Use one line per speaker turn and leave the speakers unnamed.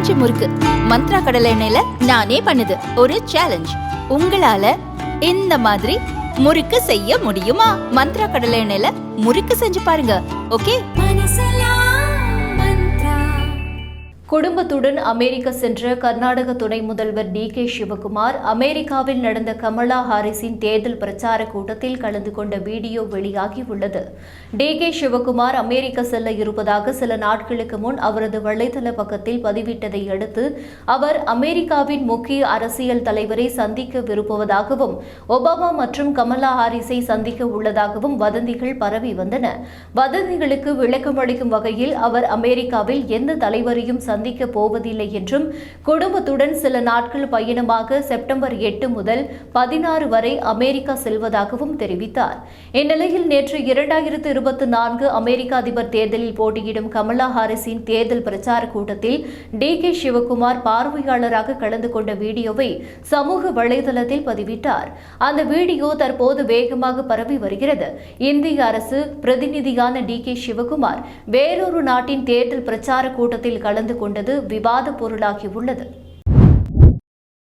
பஞ்சு முறுக்கு மந்த்ரா கடலை எண்ணெயில நானே பண்ணுது. ஒரு சேலஞ்ச், உங்களால இந்த மாதிரி முறுக்கு செய்ய முடியுமா? மந்த்ரா கடலை எண்ணெயில முறுக்கு செஞ்சு பாருங்க. ஓகே.
குடும்பத்துடன் அமெரிக்கா சென்ற கர்நாடக துணை முதல்வர் டி.கே. சிவகுமார் அமெரிக்காவில் நடந்த கமலா ஹாரிஸின் தேர்தல் பிரச்சார கூட்டத்தில் கலந்து கொண்ட வீடியோ வெளியாகியுள்ளது. டி.கே. சிவகுமார் அமெரிக்கா செல்ல இருப்பதாக சில நாட்களுக்கு முன் அவரது வலைதள பக்கத்தில் பதிவிட்டதை அடுத்து அவர் அமெரிக்காவின் முக்கிய அரசியல் தலைவரை சந்திக்கவிருப்பதாகவும் ஒபாமா மற்றும் கமலா ஹாரிஸை சந்திக்க உள்ளதாகவும் வதந்திகள் பரவி வந்தன. வதந்திகளுக்கு விளக்கமளிக்கும் வகையில் அவர் அமெரிக்காவில் எந்த தலைவரையும் சந்திக்க போவதில்லை என்றும் குடும்பத்துடன் சில நாட்கள் பயணமாக செப்டம்பர் 8 முதல் 16 வரை அமெரிக்கா செல்வதாகவும் தெரிவித்தார். இந்நிலையில் நேற்று 2024 அமெரிக்க அதிபர் தேர்தலில் போட்டியிடும் கமலா ஹாரிஸின் தேர்தல் பிரச்சார கூட்டத்தில் டி.கே. சிவகுமார் பார்வையாளராக கலந்து கொண்ட வீடியோவை சமூக வலைதளத்தில் பதிவிட்டார். அந்த வீடியோ தற்போது வேகமாக பரவி வருகிறது. இந்திய அரசு பிரதிநிதியான டி.கே. சிவகுமார் வேறொரு நாட்டின் தேர்தல் பிரச்சார கூட்டத்தில் கலந்து கொண்டது விவாத பொருளாகியுள்ளது.